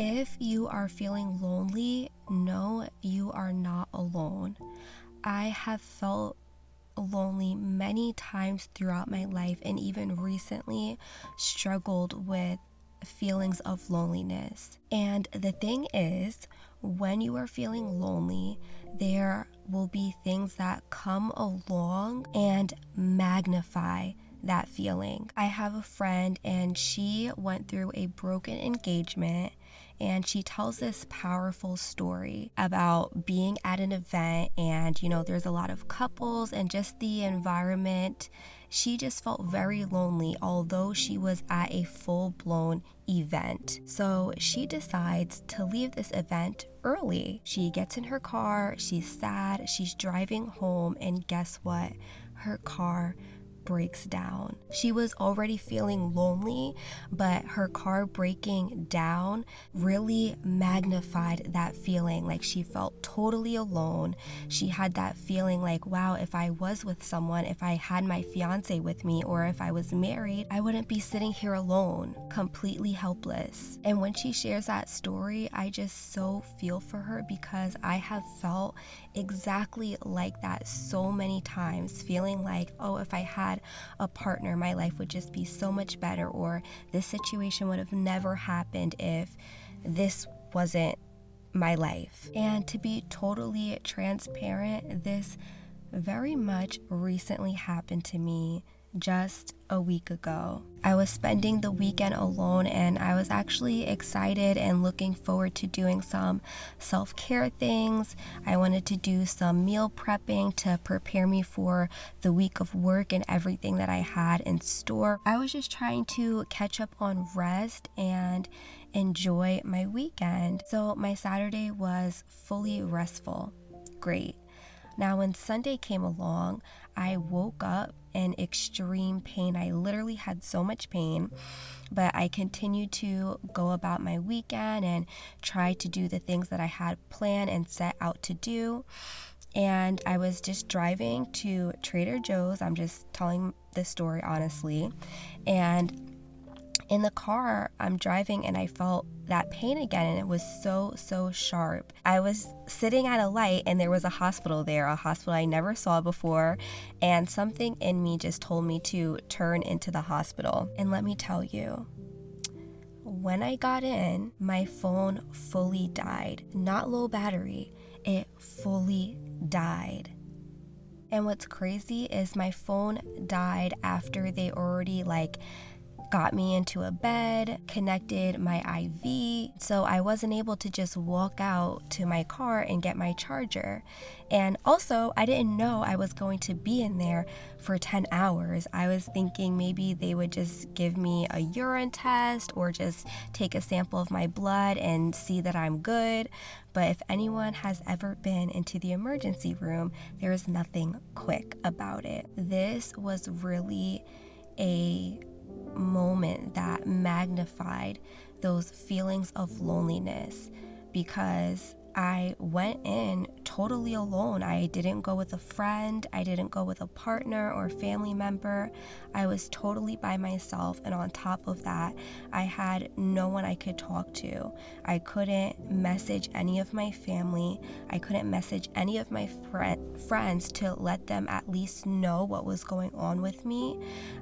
If you are feeling lonely, no, you are not alone. I have felt lonely many times throughout my life, and even recently struggled with feelings of loneliness. And the thing is, when you are feeling lonely, there will be things that come along and magnify that feeling. I have a friend and she went through a broken engagement, and she tells this powerful story about being at an event, and there's a lot of couples and just the environment. She just felt very lonely, although she was at a full-blown event. So she decides to leave this event early. She gets in her car, she's sad, she's driving home, and guess what? Her car breaks down. She was already feeling lonely, but her car breaking down really magnified that feeling. Like, she felt totally alone. She had that feeling like, wow, if I was with someone, if I had my fiance with me, or if I was married, I wouldn't be sitting here alone, completely helpless. And when she shares that story, I just so feel for her, because I have felt exactly like that so many times, feeling like, oh, if I had a partner, my life would just be so much better, or this situation would have never happened if this wasn't my life. And to be totally transparent, this very much recently happened to me just a week ago. I was spending the weekend alone, and I was actually excited and looking forward to doing some self-care things. I wanted to do some meal prepping to prepare me for the week of work and everything that I had in store. I was just trying to catch up on rest and enjoy my weekend. So my Saturday was fully restful. Great. Now, when Sunday came along, I woke up in extreme pain. I literally had so much pain, but I continued to go about my weekend and try to do the things that I had planned and set out to do. And I was just driving to Trader Joe's. I'm just telling this story honestly. And in the car, I'm driving and I felt that pain again, and it was so sharp. I was sitting at a light and there was a hospital there, a hospital I never saw before, and something in me just told me to turn into the hospital. And let me tell you, when I got in, my phone fully died. Not low battery, it fully died. And what's crazy is my phone died after they already got me into a bed, connected my IV, so I wasn't able to just walk out to my car and get my charger. And also, I didn't know I was going to be in there for 10 hours. I was thinking maybe they would just give me a urine test or just take a sample of my blood and see that I'm good. But if anyone has ever been into the emergency room, there is nothing quick about it. This was really a moment that magnified those feelings of loneliness, because I went in totally alone. I didn't go with a friend, I didn't go with a partner or family member. I was totally by myself, and on top of that, I had no one I could talk to. I couldn't message any of my family. I couldn't message any of my friends to let them at least know what was going on with me.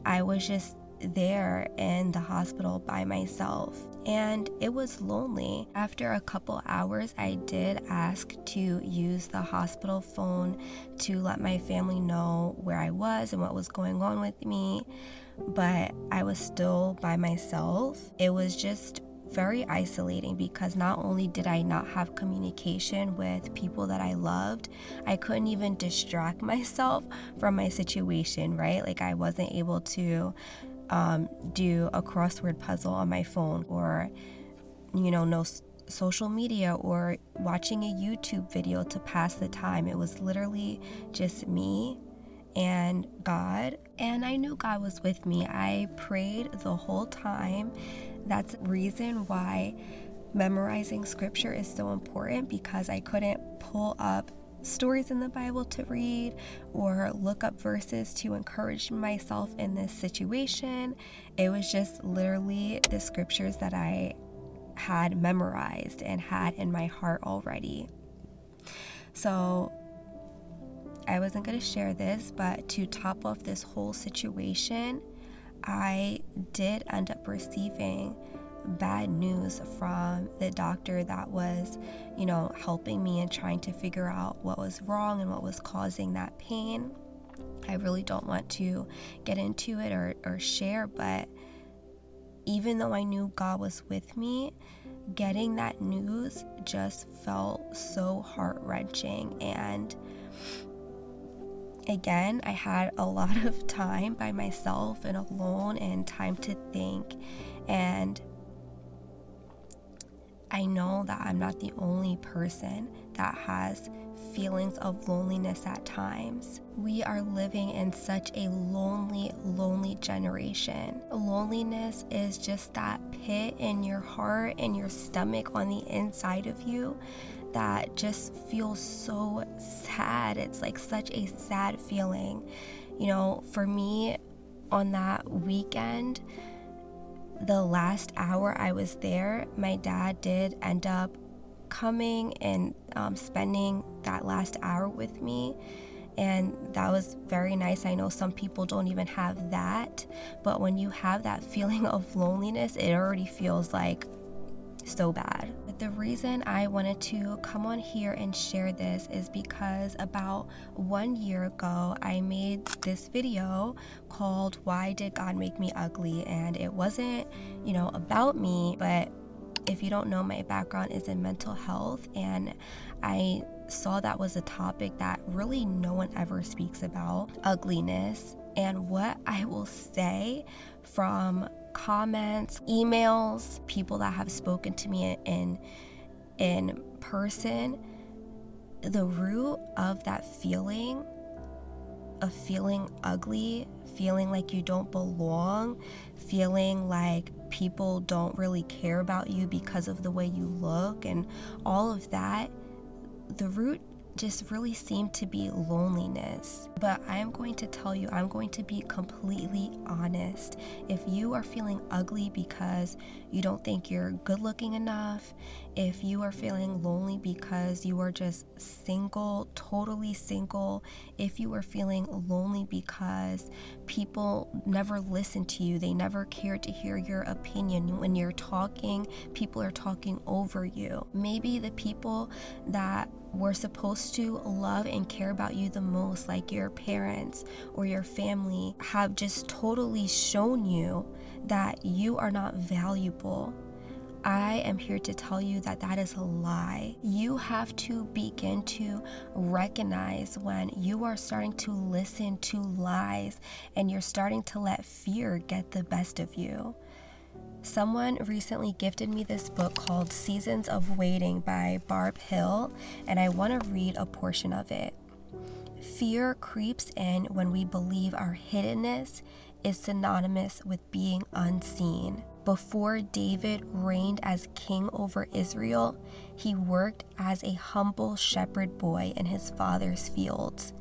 I was just there in the hospital by myself, and it was lonely. After a couple hours, I did ask to use the hospital phone to let my family know where I was and what was going on with me, but I was still by myself. It was just very isolating, because not only did I not have communication with people that I loved, I couldn't even distract myself from my situation, right? Like, I wasn't able to do a crossword puzzle on my phone, or no social media, or watching a YouTube video to pass the time. It was literally just me and God, and I knew God was with me. I prayed the whole time. That's the reason why memorizing scripture is so important, because I couldn't pull up stories in the Bible to read or look up verses to encourage myself in this situation. It was just literally the scriptures that I had memorized and had in my heart already. So I wasn't going to share this, but to top off this whole situation, I did end up receiving bad news from the doctor that was, helping me and trying to figure out what was wrong and what was causing that pain. I really don't want to get into it or share, but even though I knew God was with me, getting that news just felt so heart-wrenching. And again, I had a lot of time by myself and alone and time to think. And I know that I'm not the only person that has feelings of loneliness at times. We are living in such a lonely generation. Loneliness is just that pit in your heart and your stomach on the inside of you that just feels so sad. It's like such a sad feeling. For me, on that weekend, the last hour I was there, my dad did end up coming and spending that last hour with me, and that was very nice. I know some people don't even have that, but when you have that feeling of loneliness, it already feels like so bad. But the reason I wanted to come on here and share this is because about 1 year ago, I made this video called Why Did God Make Me Ugly? And it wasn't, about me, but if you don't know, my background is in mental health, and I saw that was a topic that really no one ever speaks about, ugliness. And what I will say from comments, emails, people that have spoken to me in person, the root of that feeling of feeling ugly, feeling like you don't belong, feeling like people don't really care about you because of the way you look and all of that, the root just really seemed to be loneliness. But I'm going to tell you, I'm going to be completely honest. If you are feeling ugly because you don't think you're good looking enough, if you are feeling lonely because you are just single, totally single, if you are feeling lonely because people never listen to you, they never care to hear your opinion. When you're talking, people are talking over you. Maybe the people that were supposed to love and care about you the most, like your parents or your family, have just totally shown you that you are not valuable. I am here to tell you that that is a lie. You have to begin to recognize when you are starting to listen to lies and you're starting to let fear get the best of you. Someone recently gifted me this book called Seasons of Waiting by Barb Hill, and I want to read a portion of it. Fear creeps in when we believe our hiddenness is synonymous with being unseen. Before David reigned as king over Israel, he worked as a humble shepherd boy in his father's fields.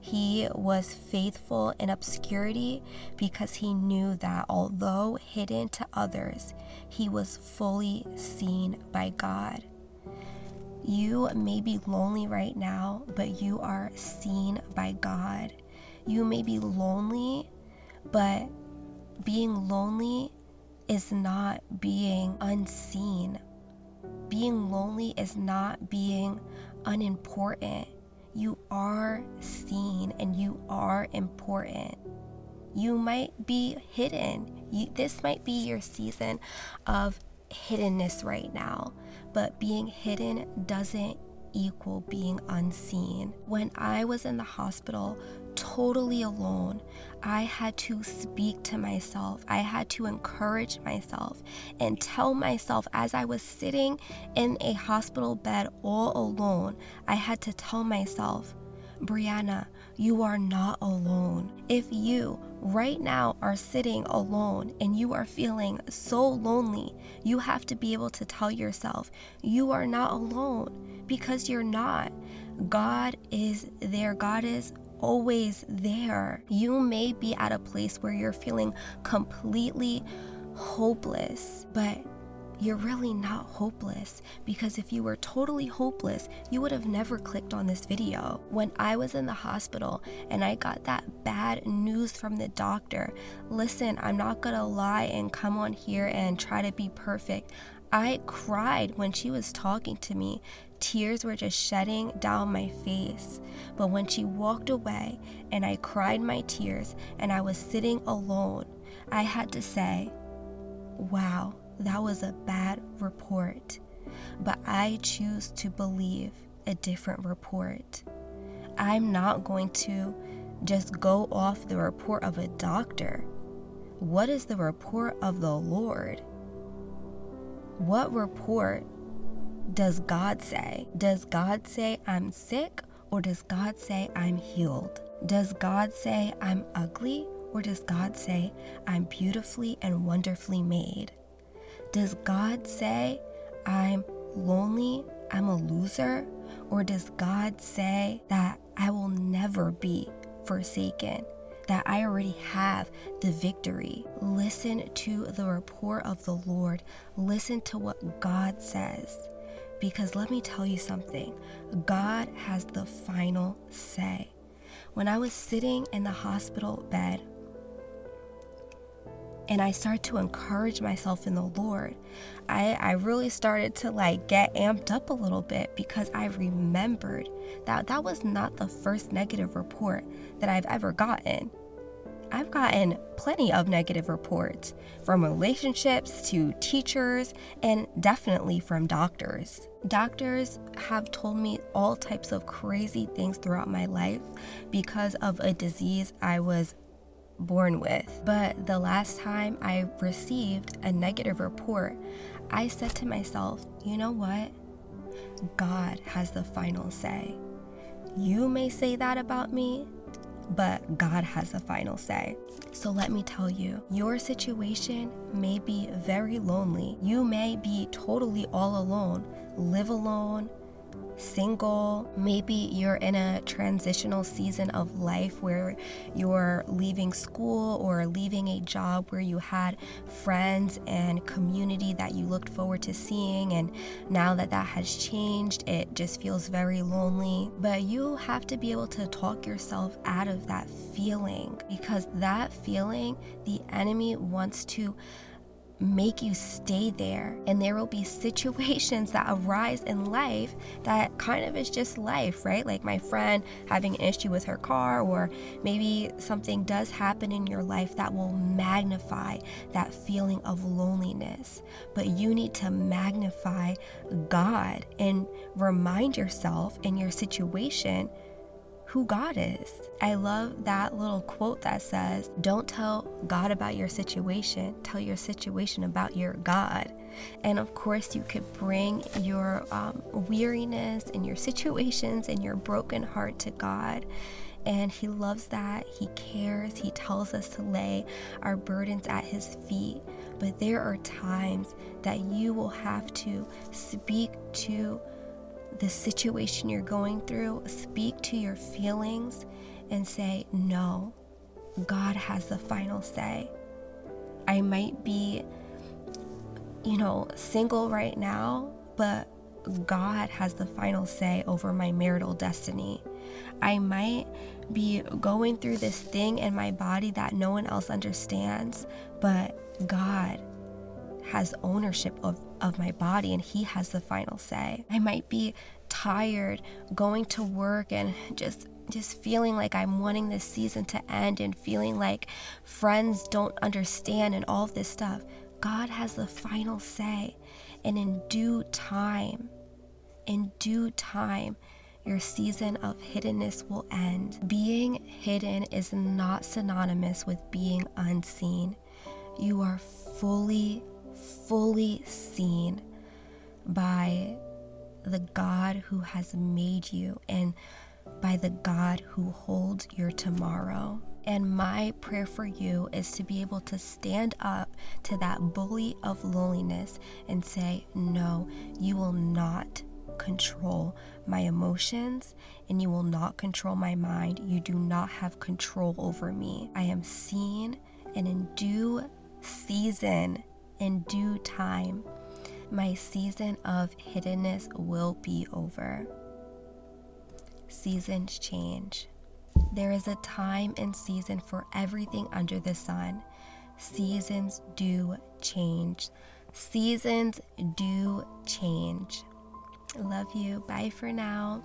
He was faithful in obscurity because he knew that although hidden to others, he was fully seen by God. You may be lonely right now, but you are seen by God. You may be lonely, but being lonely is not being unseen. Being lonely is not being unimportant. You are seen and you are important. You might be hidden. This might be your season of hiddenness right now, but being hidden doesn't equal being unseen. When I was in the hospital, totally alone, I had to speak to myself. I had to encourage myself and tell myself, as I was sitting in a hospital bed all alone, I had to tell myself, Brianna, you are not alone. If you right now are sitting alone and you are feeling so lonely, you have to be able to tell yourself you are not alone, because you're not. God is there. God is always there. You may be at a place where you're feeling completely hopeless, but you're really not hopeless, because if you were totally hopeless, you would have never clicked on this video. When I was in the hospital and I got that bad news from the doctor, listen, I'm not gonna lie and come on here and try to be perfect. I cried when she was talking to me. Tears were just shedding down my face. But when she walked away and I cried my tears and I was sitting alone, I had to say, wow, that was a bad report. But I choose to believe a different report. I'm not going to just go off the report of a doctor. What is the report of the Lord? What report does God say? Does God say I'm sick, or does God say I'm healed? Does God say I'm ugly, or does God say I'm beautifully and wonderfully made? Does God say I'm lonely, I'm a loser, or does God say that I will never be forsaken, that I already have the victory? Listen to the report of the Lord. Listen to what God says. Because let me tell you something, God has the final say. When I was sitting in the hospital bed and I started to encourage myself in the Lord, I really started to get amped up a little bit, because I remembered that that was not the first negative report that I've ever gotten. I've gotten plenty of negative reports, from relationships to teachers, and definitely from doctors. Doctors have told me all types of crazy things throughout my life because of a disease I was born with. But the last time I received a negative report, I said to myself, you know what? God has the final say. You may say that about me, but God has the final say. So let me tell you, your situation may be very lonely. You may be totally all alone, live alone, single. Maybe you're in a transitional season of life where you're leaving school or leaving a job where you had friends and community that you looked forward to seeing, and now that that has changed, it just feels very lonely. But you have to be able to talk yourself out of that feeling, because that feeling, the enemy wants to make you stay there, and there will be situations that arise in life that kind of is just life, right? Like my friend having an issue with her car, or maybe something does happen in your life that will magnify that feeling of loneliness. But you need to magnify God and remind yourself in your situation who God is. I love that little quote that says, don't tell God about your situation, tell your situation about your God. And of course, you could bring your weariness and your situations and your broken heart to God. And He loves that. He cares. He tells us to lay our burdens at His feet. But there are times that you will have to speak to the situation you're going through, speak to your feelings and say, no, God has the final say. I might be, single right now, but God has the final say over my marital destiny. I might be going through this thing in my body that no one else understands, but God has ownership of my body, and He has the final say. I might be tired going to work and just feeling like I'm wanting this season to end, and feeling like friends don't understand and all of this stuff. God has the final say, and in due time, your season of hiddenness will end. Being hidden is not synonymous with being unseen. You are fully seen by the God who has made you, and by the God who holds your tomorrow. And my prayer for you is to be able to stand up to that bully of loneliness and say, no, you will not control my emotions, and you will not control my mind. You do not have control over me. I am seen, and in due season, in due time, My season of hiddenness will be over. Seasons change. There is a time and season for everything under the sun. Seasons do change. Seasons do change. Love you. Bye for now.